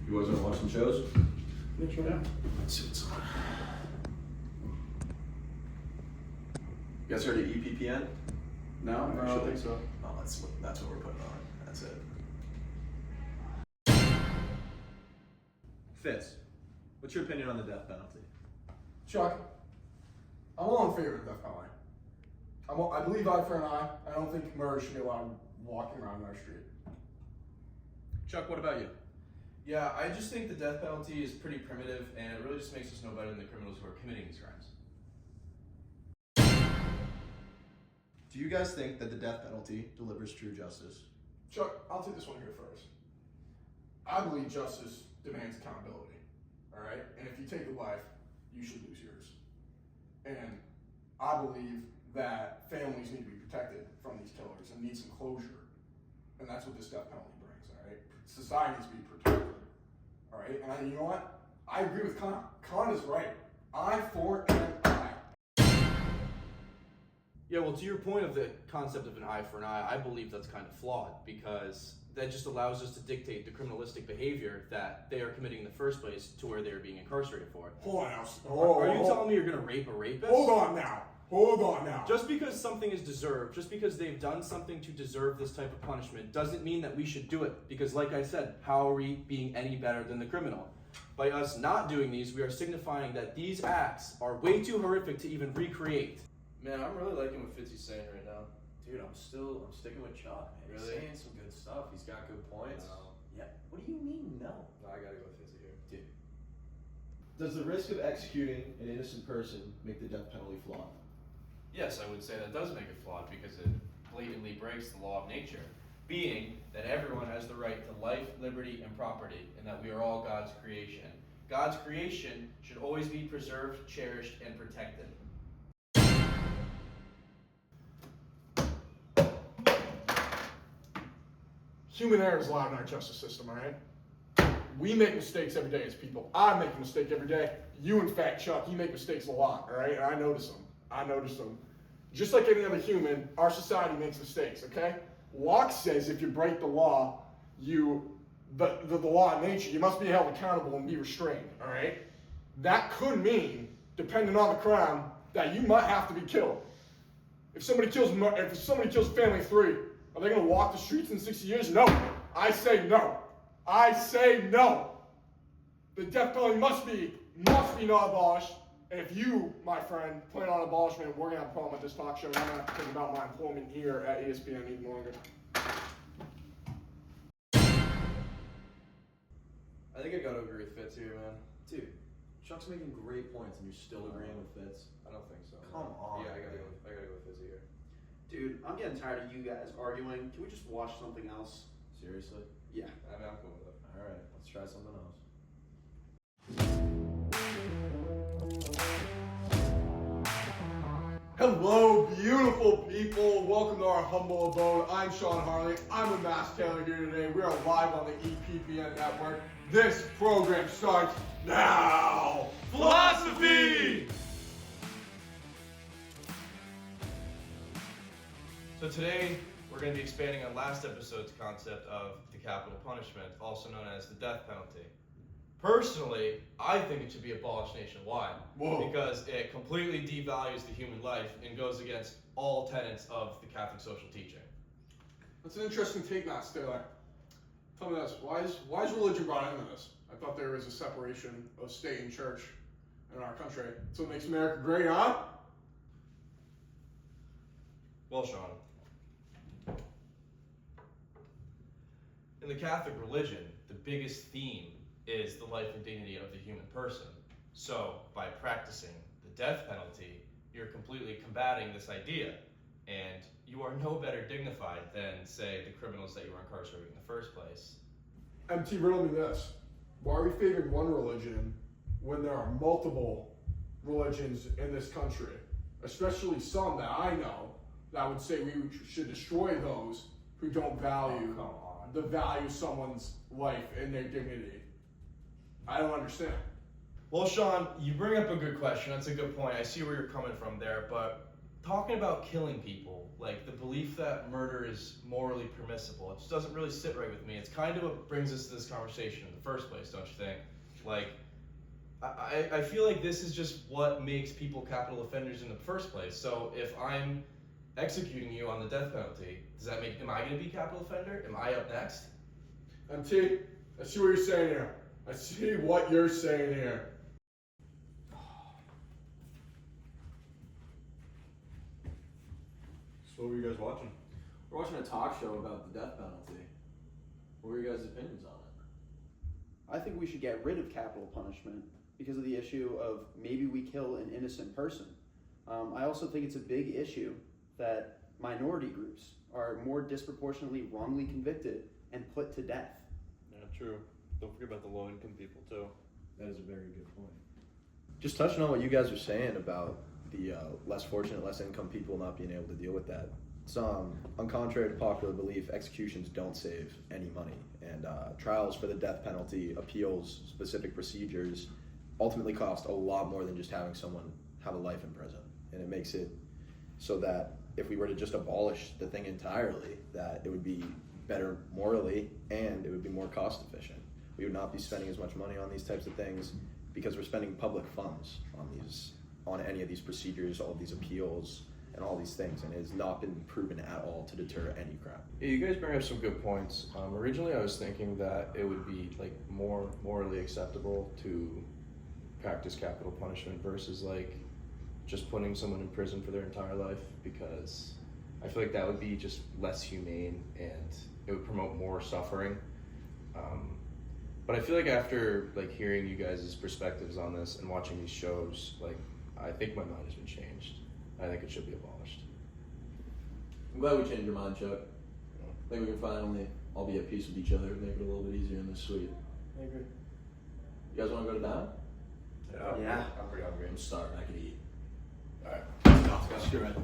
You guys wanna watch some shows? Yeah, sure. Let's see what's on. You guys heard of EPPN? No? I actually think so. Oh, that's what we're putting on. That's it. Fitz, what's your opinion on the death penalty? Chuck, I'm all in favor of the death penalty. I believe eye for an eye. I don't think murder should be allowed walking around our street. Chuck, what about you? Yeah, I just think the death penalty is pretty primitive, and it really just makes us no better than the criminals who are committing these crimes. Do you guys think that the death penalty delivers true justice? Chuck, I'll take this one here first. I believe justice demands accountability, all right? And if you take a life, you should lose yours. And I believe that families need to be protected from these killers and need some closure. And that's what this death penalty brings, all right? Society needs to be protected, all right? And you know what? I agree with Con. Con is right. Eye for an eye. Yeah, well, to your point of the concept of an eye for an eye, I believe that's kind of flawed because that just allows us to dictate the criminalistic behavior that they are committing in the first place to where they're being incarcerated for. Hold on now. Are you telling me you're going to rape a rapist? Hold on now. Hold on now. Just because something is deserved, just because they've done something to deserve this type of punishment, doesn't mean that we should do it. Because like I said, how are we being any better than the criminal? By us not doing these, we are signifying that these acts are way too horrific to even recreate. Man, I'm really liking what Fitzy's saying right now. Dude, I'm sticking with Chuck, man. Really? He's saying some good stuff. He's got good points. No. Yeah. What do you mean, no? No, I gotta go with Fitzy here. Dude. Does the risk of executing an innocent person make the death penalty flawed? Yes, I would say that does make it flawed because it blatantly breaks the law of nature, being that everyone has the right to life, liberty, and property, and that we are all God's creation. God's creation should always be preserved, cherished, and protected. Human error is allowed in our justice system, all right? We make mistakes every day as people. I make a mistake every day. You, in fact, Chuck, you make mistakes a lot, all right? And I notice them. Just like any other human, our society makes mistakes, okay? Locke says if you break the law, the law of nature, you must be held accountable and be restrained, all right? That could mean, depending on the crime, that you might have to be killed. If somebody kills a family of three, are they going to walk the streets in 60 years? No. I say no. I say no. The death penalty must be not abolished. And if you, my friend, plan on abolishment, we're going to have a problem with this talk show. And I'm going to have to think about my employment here at ESPN even longer. I think I gotta agree with Fitz here, man. Dude, Chuck's making great points and you're still agreeing with Fitz. I don't think so. Come on. Yeah, I gotta go with Fitzy here. Dude, I'm getting tired of you guys arguing. Can we just watch something else? Seriously? Yeah. I mean, I'm cool with it. Alright, let's try something else. Hello, beautiful people. Welcome to our humble abode. I'm Sean Harley. I'm with Mass Taylor here today. We are live on the EPPN network. This program starts now. Philosophy! So today, we're going to be expanding on last episode's concept of the capital punishment, also known as the death penalty. Personally, I think it should be abolished nationwide. Whoa. Because it completely devalues the human life and goes against all tenets of the Catholic social teaching. That's an interesting take, Mass Taylor. Tell me this. Why is religion brought into this? I thought there was a separation of state and church in our country. That's what makes America great, huh? Well, Sean, in the Catholic religion, the biggest theme is the life and dignity of the human person. So, by practicing the death penalty, you're completely combating this idea, and you are no better dignified than, say, the criminals that you were incarcerating in the first place. MT, riddle me this. Why are we favoring one religion when there are multiple religions in this country? Especially some that I know that would say we should destroy those who don't value the value of someone's life and their dignity. I don't understand. Well, Sean, you bring up a good question. That's a good point. I see where you're coming from there, but talking about killing people, like the belief that murder is morally permissible, it just doesn't really sit right with me. It's kind of what brings us to this conversation in the first place, don't you think? Like, I feel like this is just what makes people capital offenders in the first place. So if I'm executing you on the death penalty, am I going to be capital offender? Am I up next? MT, I see what you're saying here. I see what you're saying here. So what were you guys watching? We're watching a talk show about the death penalty. What were your guys' opinions on it? I think we should get rid of capital punishment because of the issue of maybe we kill an innocent person. I also think it's a big issue that minority groups are more disproportionately wrongly convicted and put to death. Yeah, true. Don't forget about the low-income people too. That is a very good point. Just touching on what you guys are saying about the less fortunate, less income people not being able to deal with that. It's on contrary to popular belief, executions don't save any money, and trials for the death penalty, appeals, specific procedures, ultimately cost a lot more than just having someone have a life in prison. And it makes it so that if we were to just abolish the thing entirely, that it would be better morally and it would be more cost efficient. We would not be spending as much money on these types of things because we're spending public funds on any of these procedures, all of these appeals, and all these things, and it has not been proven at all to deter any crime. Yeah, you guys bring up some good points. Originally, I was thinking that it would be like more morally acceptable to practice capital punishment versus like just putting someone in prison for their entire life, because I feel like that would be just less humane and it would promote more suffering. But I feel like after like hearing you guys' perspectives on this and watching these shows, like I think my mind has been changed. I think it should be abolished. I'm glad we changed your mind, Chuck. I think we can finally all be at peace with each other and make it a little bit easier in this suite. I agree. You guys want to go to down? Yeah. I'm pretty hungry. I'm starving. I could eat. All right. Screw it.